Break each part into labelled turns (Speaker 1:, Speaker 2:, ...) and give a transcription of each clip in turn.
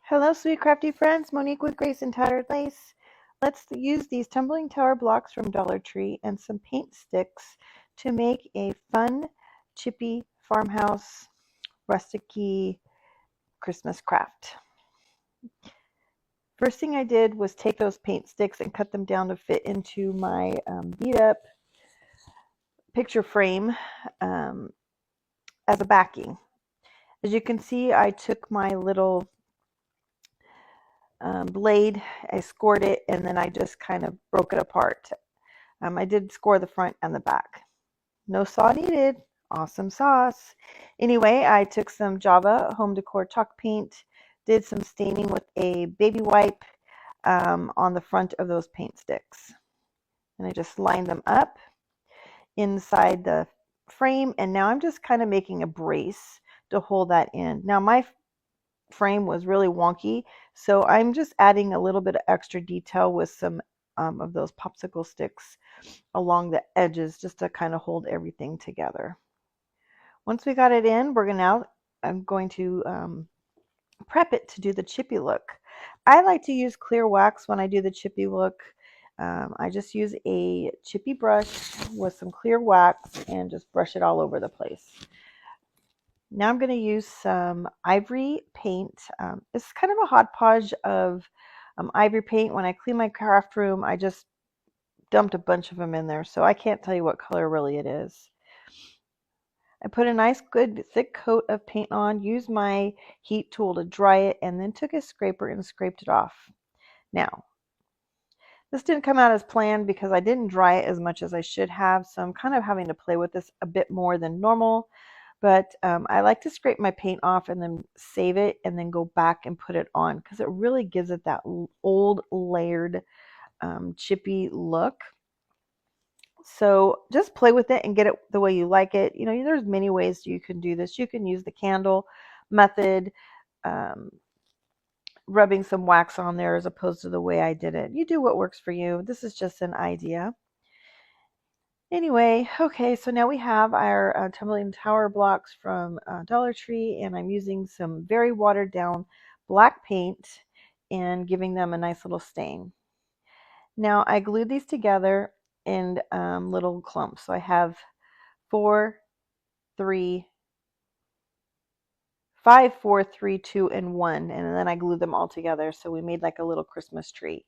Speaker 1: Hello, sweet crafty friends. Monique with Grace and Tattered Lace. Let's use these tumbling tower blocks from Dollar Tree and some paint sticks to make a fun, chippy farmhouse rustic-y Christmas craft. First thing I did was take those paint sticks and cut them down to fit into my beat-up picture frame as a backing. As you can see, I took my little blade, I scored it, and then I just kind of broke it apart. I did score the front and the back. No saw needed. Awesome sauce. Anyway, I took some Java home decor chalk paint, did some staining with a baby wipe on the front of those paint sticks. And I just lined them up inside the frame, and now I'm just kind of making a brace to hold that in. Now my frame was really wonky, so I'm just adding a little bit of extra detail with some of those popsicle sticks along the edges just to kind of hold everything together. Once we got it in, I'm going to prep it to do the chippy look. I like to use clear wax when I do the chippy look. I just use a chippy brush with some clear wax and just brush it all over the place. Now I'm going to use some ivory paint. It's kind of a hodgepodge of ivory paint. When I clean my craft room, I just dumped a bunch of them in there, so I can't tell you what color really it is. I put a nice good thick coat of paint on, used my heat tool to dry it, and then took a scraper and scraped it off. Now, this didn't come out as planned because I didn't dry it as much as I should have, so I'm kind of having to play with this a bit more than normal. But I like to scrape my paint off and then save it and then go back and put it on because it really gives it that old layered chippy look. So just play with it and get it the way you like it. You know, there's many ways you can do this. You can use the candle method, rubbing some wax on there as opposed to the way I did it. You do what works for you. This is just an idea. Anyway, okay, so now we have our tumbling tower blocks from Dollar Tree, and I'm using some very watered down black paint and giving them a nice little stain. Now I glued these together in little clumps. So I have 4, 3, 5, 4, 3, 2, and 1, and then I glued them all together. So we made like a little Christmas tree.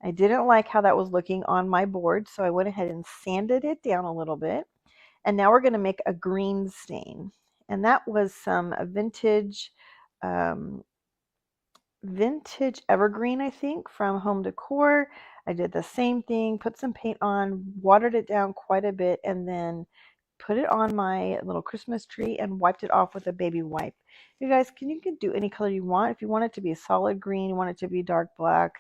Speaker 1: I didn't like how that was looking on my board, so I went ahead and sanded it down a little bit. And now we're going to make a green stain. And that was some vintage evergreen, I think, from Home Decor. I did the same thing, put some paint on, watered it down quite a bit, and then put it on my little Christmas tree and wiped it off with a baby wipe. You guys, you can do any color you want. If you want it to be a solid green, you want it to be dark black,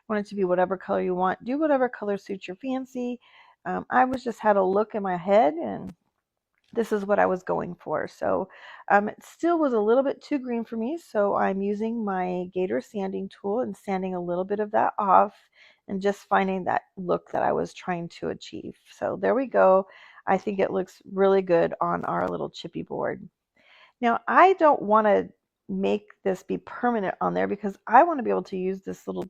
Speaker 1: want it to be whatever color you want, do whatever color suits your fancy. I just had a look in my head, and this is what I was going for. So it still was a little bit too green for me, so I'm using my Gator sanding tool and sanding a little bit of that off and just finding that look that I was trying to achieve. So there we go. I think it looks really good on our little chippy board. Now I don't want to make this be permanent on there because I want to be able to use this little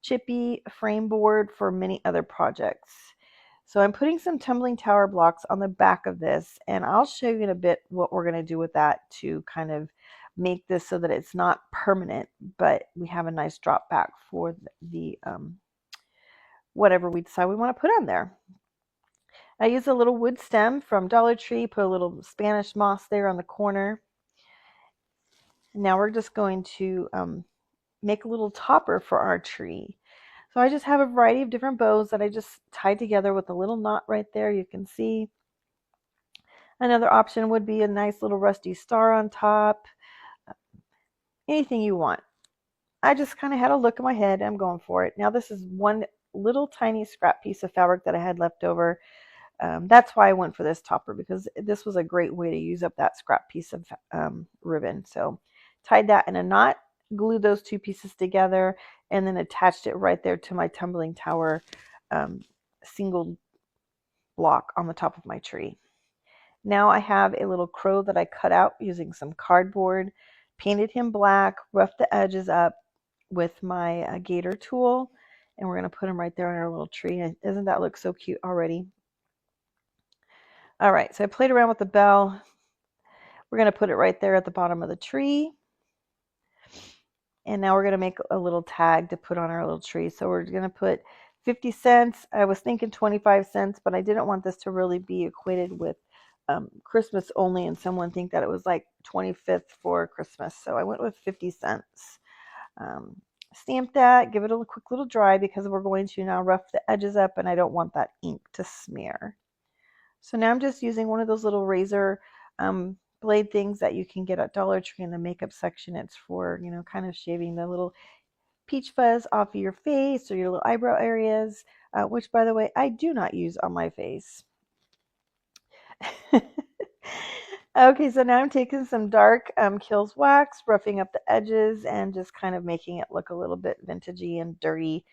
Speaker 1: chippy frame board for many other projects. So I'm putting some tumbling tower blocks on the back of this, and I'll show you in a bit what we're going to do with that to kind of make this so that it's not permanent, but we have a nice drop back for the whatever we decide we want to put on there. I use a little wood stem from Dollar Tree, put a little Spanish moss there on the corner. Now we're just going to make a little topper for our tree. So I just have a variety of different bows that I just tied together with a little knot right there. You can see. Another option would be a nice little rusty star on top. Anything you want. I just kind of had a look in my head. I'm going for it. Now this is one little tiny scrap piece of fabric that I had left over. That's why I went for this topper, because this was a great way to use up that scrap piece of ribbon. So tied that in a knot, glued those two pieces together, and then attached it right there to my tumbling tower single block on the top of my tree. Now I have a little crow that I cut out using some cardboard painted him black, roughed the edges up with my gator tool, and we're going to put him right there on our little tree. And doesn't that look so cute already? All right, so I played around with the bell. We're going to put it right there at the bottom of the tree. And now we're going to make a little tag to put on our little tree. So we're going to put 50 cents. I was thinking 25 cents, but I didn't want this to really be equated with Christmas only and someone think that it was like 25th for Christmas. So I went with 50 cents. Stamp that, give it a quick little dry because we're going to now rough the edges up and I don't want that ink to smear. So now I'm just using one of those little razor blade things that you can get at Dollar Tree in the makeup section. It's for, you know, kind of shaving the little peach fuzz off of your face or your little eyebrow areas, which, by the way, I do not use on my face. Okay, so now I'm taking some dark Kills wax, roughing up the edges, and just kind of making it look a little bit vintagey and dirty.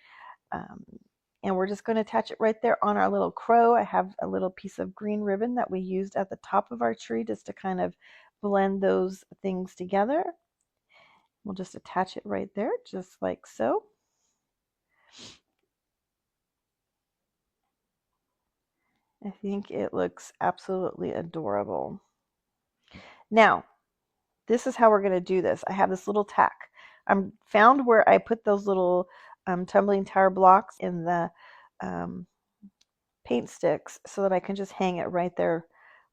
Speaker 1: And we're just going to attach it right there on our little crow. I have a little piece of green ribbon that we used at the top of our tree just to kind of blend those things together. We'll just attach it right there, just like so. I think it looks absolutely adorable. Now, this is how we're going to do this. I have this little tack. I found where I put those little tumbling tower blocks in the paint sticks so that I can just hang it right there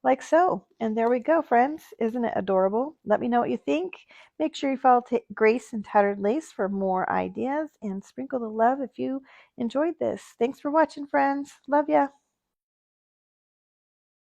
Speaker 1: like so. And there we go, friends. Isn't it adorable? Let me know what you think. Make sure you follow Grace and Tattered Lace for more ideas and sprinkle the love if you enjoyed this. Thanks for watching, friends. Love ya.